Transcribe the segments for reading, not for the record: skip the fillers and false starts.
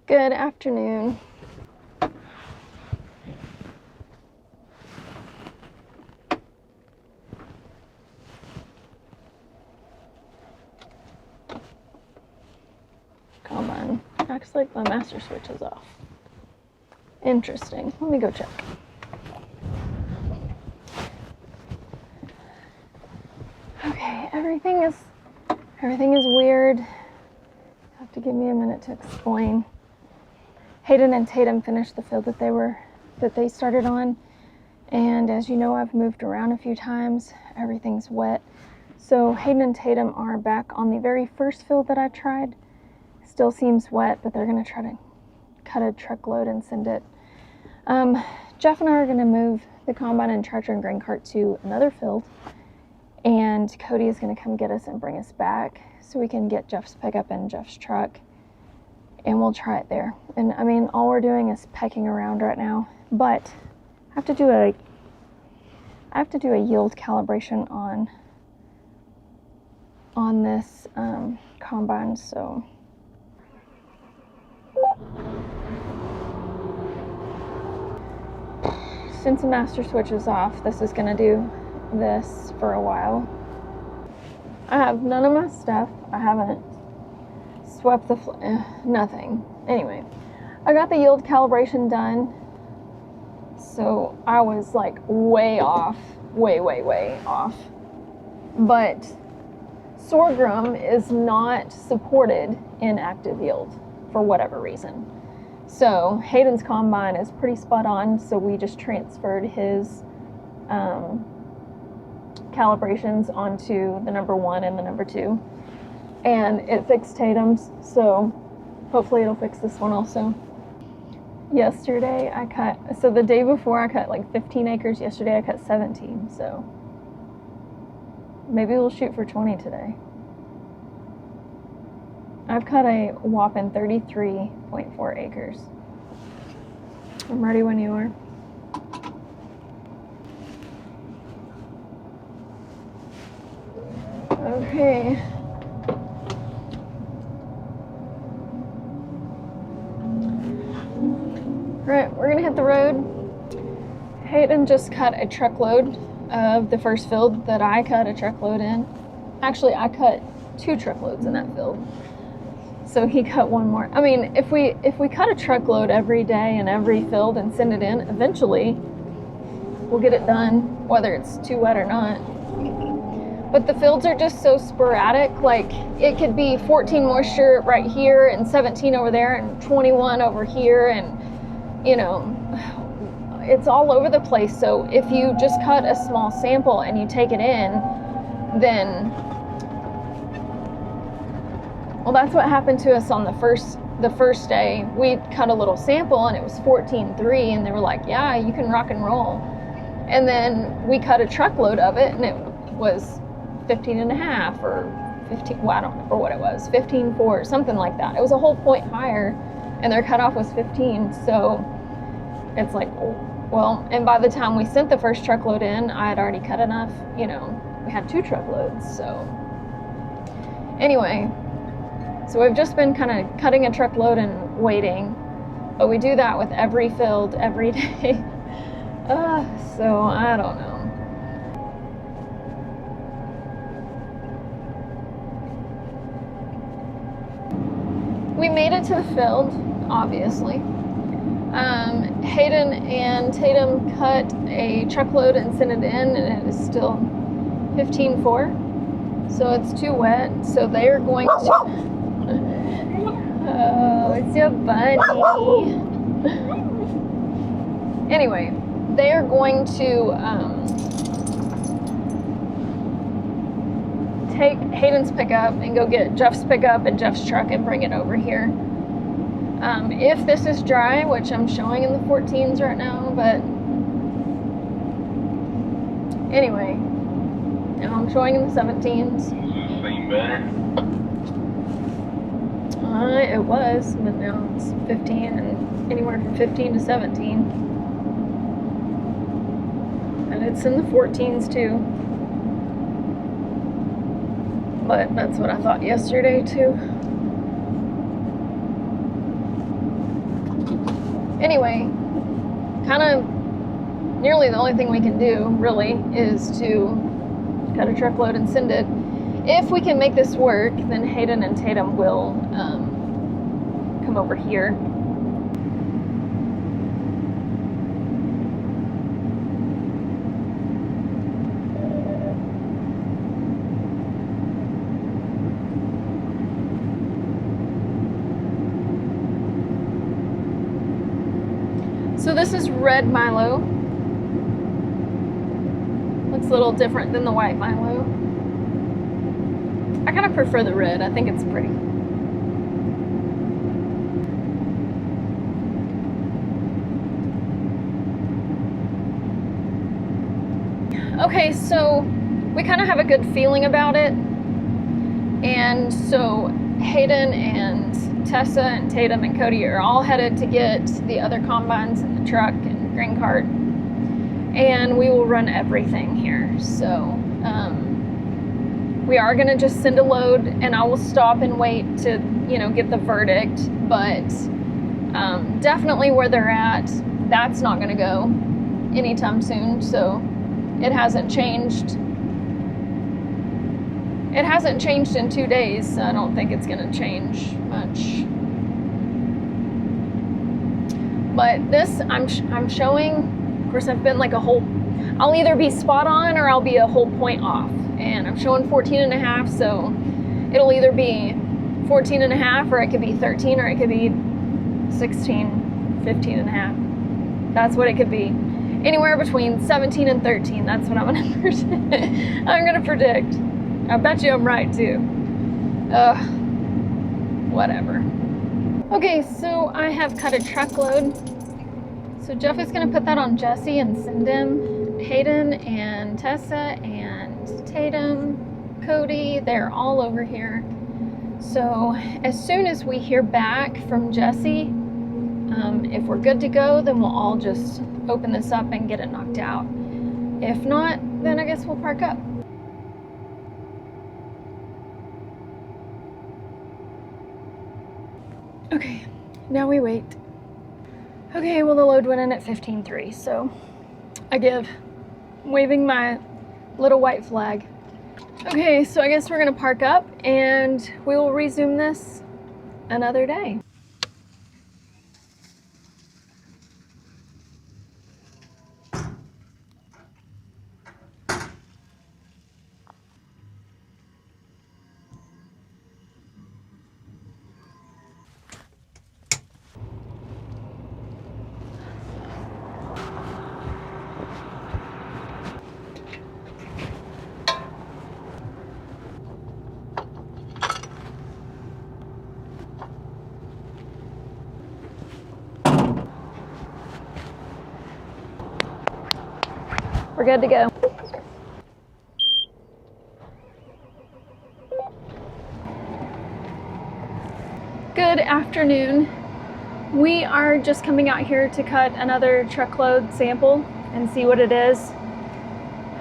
Good afternoon. Combine. Acts like my master switch is off. Interesting. Let me go check. Okay, everything is weird. You have to give me a minute to explain. Hayden and Tatum finished the field that they started on, and as you know, I've moved around a few times. Everything's wet. So Hayden and Tatum are back on the very first field that I tried. Still seems wet, but they're gonna try to cut a truckload and send it. Jeff and I are gonna move the combine and tractor and grain cart to another field, and Cody is gonna come get us and bring us back so we can get Jeff's pickup in Jeff's truck, and we'll try it there. And I mean, all we're doing is pecking around right now, but I have to do a yield calibration on this combine, so. Since the master switch is off, this is gonna do this for a while. I have none of my stuff. I haven't swept the nothing. Anyway, I got the yield calibration done, so I was like way off, way off. But sorghum is not supported in active yield for whatever reason. So Hayden's combine is pretty spot on, so we just transferred his calibrations onto the number 1 and the number 2, and it fixed Tatum's, so hopefully it'll fix this one also. Yesterday so the day before I cut like 15 acres, yesterday I cut 17, so maybe we'll shoot for 20 today. I've cut a whopping 33.4 acres. I'm ready when you are. Okay. Right, we're gonna hit the road. Hayden just cut a truckload of the first field that I cut a truckload in. Actually, I cut 2 truckloads in that field. So he cut one more. I mean, if we cut a truckload every day in every field and send it in, eventually we'll get it done, whether it's too wet or not. But the fields are just so sporadic. Like, it could be 14 moisture right here and 17 over there and 21 over here, and you know, it's all over the place. So if you just cut a small sample and you take it in, then, well, that's what happened to us on the first day. We cut a little sample and it was 14.3, and they were like, yeah, you can rock and roll. And then we cut a truckload of it and it was 15.5 or 15, well, I don't remember what it was, 15.4, something like that. It was a whole point higher, and their cutoff was 15. So it's like, well, and by the time we sent the first truckload in, I had already cut enough, you know, we had 2 truckloads. So anyway, so we've just been kind of cutting a truckload and waiting, but we do that with every field every day. So I don't know. We made it to the field, obviously. Hayden and Tatum cut a truckload and sent it in, and it is still 15.4, so it's too wet. So they are going to. Oh, it's your bunny. Anyway, they are going to take Hayden's pickup and go get Jeff's pickup and Jeff's truck and bring it over here. If this is dry, which I'm showing in the 14s right now, but anyway, now I'm showing in the 17s. Is this thing better? It was, but now it's 15, and anywhere from 15 to 17. And it's in the 14s too. But that's what I thought yesterday too. Anyway, kind of nearly the only thing we can do really is to cut a truckload and send it. If we can make this work, then Hayden and Tatum will come over here. So this is red Milo. Looks a little different than the white Milo. I kind of prefer the red. I think it's pretty. Okay, so we kind of have a good feeling about it. And so Hayden and Tessa and Tatum and Cody are all headed to get the other combines in the truck and grain cart, and we will run everything here. So we are going to just send a load, and I will stop and wait to, you know, get the verdict, but definitely where they're at, that's not going to go anytime soon. So it hasn't changed. It hasn't changed in 2 days, so I don't think it's going to change much. But this, I'm showing, of course, I've been like I'll either be spot on or I'll be a whole point off. And I'm showing 14.5, so it'll either be 14.5 or it could be 13 or it could be 16, 15.5. That's what it could be. Anywhere between 17 and 13, that's what I'm gonna predict. I bet you I'm right too. Whatever. Okay, so I have cut a truckload. So Jeff is gonna put that on Jesse and send him. Hayden and Tessa and Tatum, Cody, they're all over here. So as soon as we hear back from Jesse, if we're good to go, then we'll all just open this up and get it knocked out. If not, then I guess we'll park up. Okay, now we wait. Okay, well, the load went in at 15.3, so I'm waving my little white flag. Okay, so I guess we're gonna park up and we will resume this another day. We're good to go. Good afternoon. We are just coming out here to cut another truckload sample and see what it is.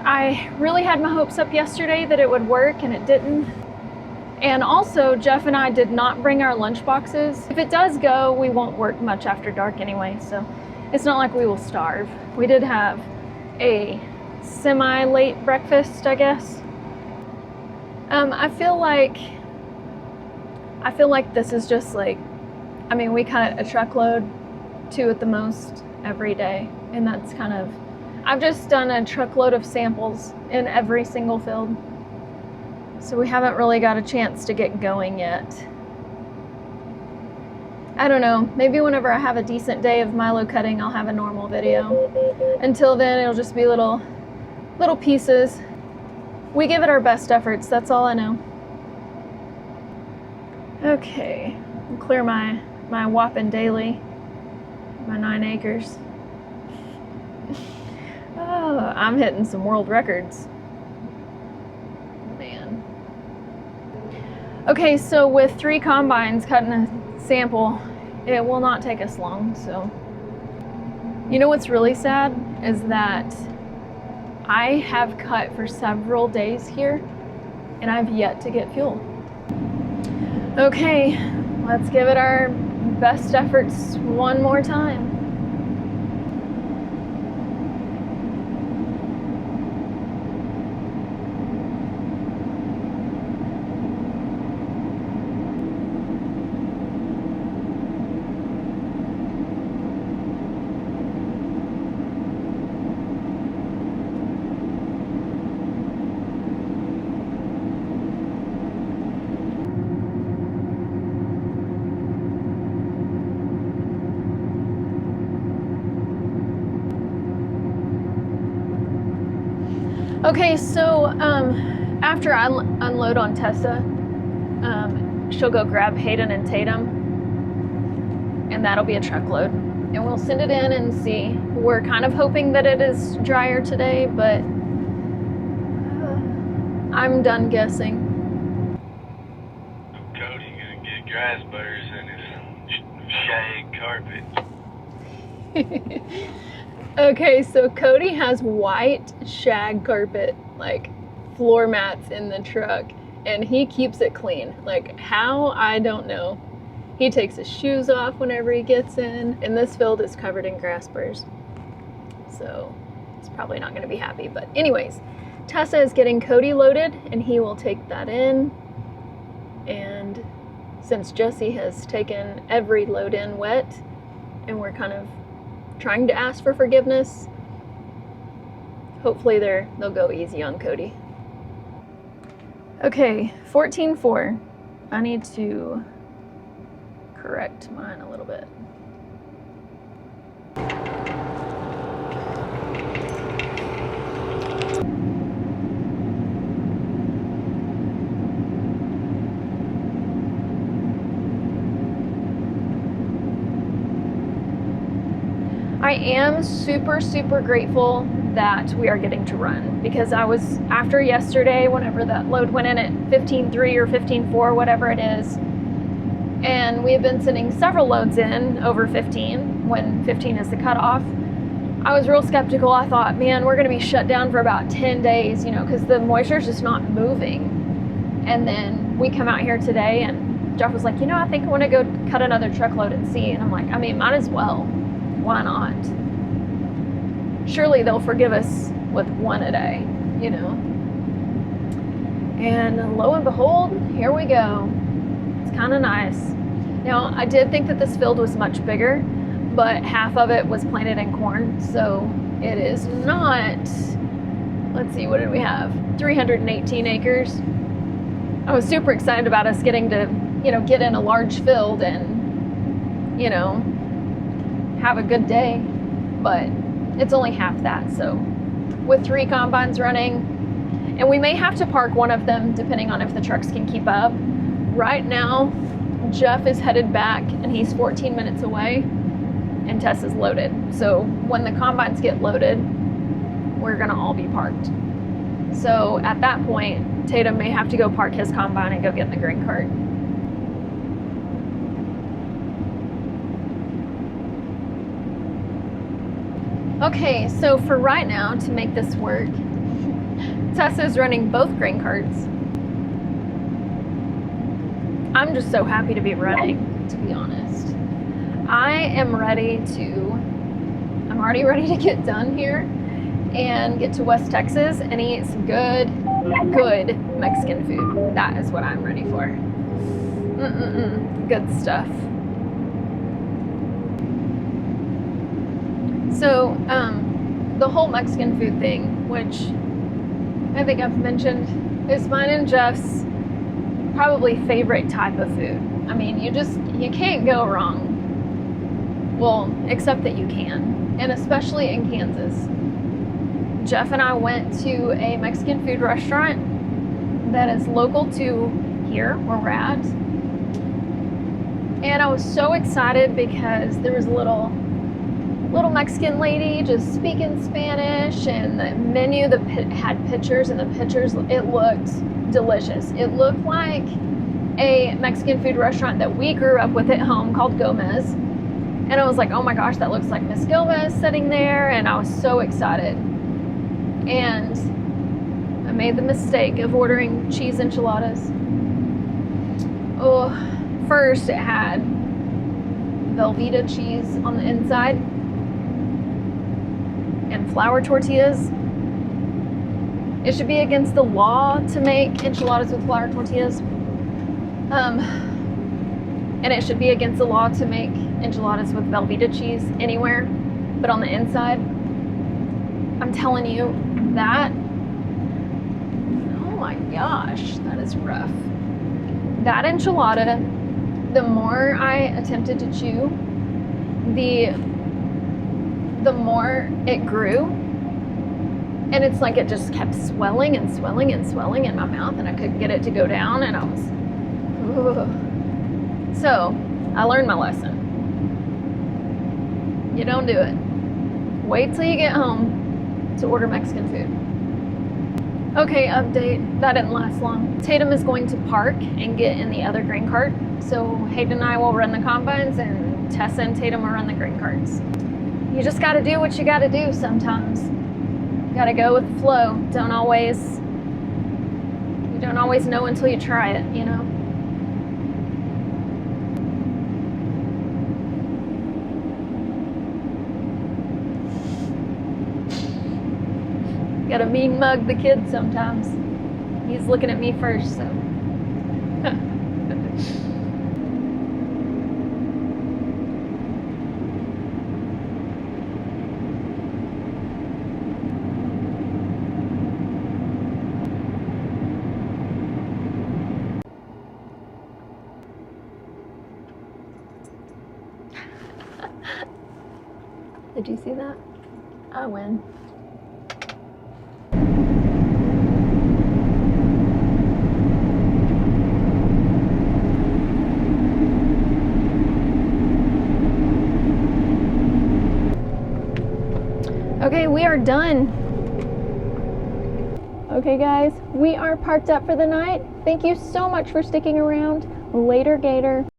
I really had my hopes up yesterday that it would work, and it didn't. And also, Jeff and I did not bring our lunch boxes. If it does go, we won't work much after dark anyway, so it's not like we will starve. We did have a semi-late breakfast, I guess. I feel like this is just like, I mean, we cut a truckload, 2 at the most, every day, and that's kind of, I've just done a truckload of samples in every single field, so we haven't really got a chance to get going yet. I don't know, maybe whenever I have a decent day of Milo cutting, I'll have a normal video. Until then, it'll just be little pieces. We give it our best efforts, that's all I know. Okay, I'll clear my whopping daily, my 9 acres. Oh, I'm hitting some world records. Man. Okay, so with 3 combines cutting a sample, it will not take us long, so. You know what's really sad is that I have cut for several days here and I've yet to get fuel. Okay, let's give it our best efforts one more time. Okay, so after I unload on Tessa, she'll go grab Hayden and Tatum, and that'll be a truckload. And we'll send it in and see. We're kind of hoping that it is drier today, but I'm done guessing. Cody gonna get grass burrs in his shag carpet. Okay, so Cody has white shag carpet, like floor mats in the truck, and he keeps it clean. Like how, I don't know. He takes his shoes off whenever he gets in, and this field is covered in grass burrs. So he's probably not gonna be happy, but anyways, Tessa is getting Cody loaded and he will take that in. And since Jesse has taken every load in wet and we're kind of trying to ask for forgiveness, hopefully they'll go easy on Cody. Okay, 14.4. I need to correct mine a little bit. I am super, super grateful that we are getting to run, because I was, after yesterday, whenever that load went in at 15.3 or 15.4, whatever it is, and we have been sending several loads in over 15, when 15 is the cutoff, I was real skeptical. I thought, man, we're gonna be shut down for about 10 days, you know, because the moisture is just not moving. And then we come out here today and Jeff was like, you know, I think I wanna go cut another truckload and see. And I'm like, I mean, might as well. Why not? Surely they'll forgive us with one a day, you know? And lo and behold, here we go. It's kind of nice. Now, I did think that this field was much bigger, but half of it was planted in corn, so it is not, let's see, what did we have? 318 acres. I was super excited about us getting to, you know, get in a large field and, you know, have a good day, but it's only half that. So with 3 combines running, and we may have to park one of them depending on if the trucks can keep up. Right now, Jeff is headed back and he's 14 minutes away and Tess is loaded. So when the combines get loaded, we're gonna all be parked. So at that point, Tatum may have to go park his combine and go get in the grain cart. Okay, so for right now, to make this work, Tessa is running both grain carts. I'm just so happy to be running, to be honest. I'm already ready to get done here and get to West Texas and eat some good Mexican food. That is what I'm ready for. Good stuff. So, the whole Mexican food thing, which I think I've mentioned, is mine and Jeff's probably favorite type of food. I mean, you can't go wrong. Well, except that you can, and especially in Kansas. Jeff and I went to a Mexican food restaurant that is local to here, where we're at. And I was so excited because there was a little Mexican lady just speaking Spanish, and the menu had pictures, and the pictures, it looked delicious. It looked like a Mexican food restaurant that we grew up with at home called Gomez. And I was like, oh my gosh, that looks like Miss Gomez sitting there, and I was so excited. And I made the mistake of ordering cheese enchiladas. Oh, first it had Velveeta cheese on the inside and flour tortillas. It should be against the law to make enchiladas with flour tortillas. And it should be against the law to make enchiladas with Velveeta cheese anywhere, but on the inside, I'm telling you, that, oh my gosh, that is rough. That enchilada, the more I attempted to chew, the more it grew. And it's like it just kept swelling and swelling and swelling in my mouth, and I couldn't get it to go down, and I was, ugh. So I learned my lesson. You don't do it. Wait till you get home to order Mexican food. Okay, update. That didn't last long. Tatum is going to park and get in the other grain cart. So Hayden and I will run the combines, and Tessa and Tatum will run the grain carts. You just got to do what you got to do sometimes. You got to go with the flow. You don't always know until you try it, you know? Gotta mean mug the kid sometimes. He's looking at me first, so. Did you see that? I win. Okay, we are done. Okay guys, we are parked up for the night. Thank you so much for sticking around. Later, Gator.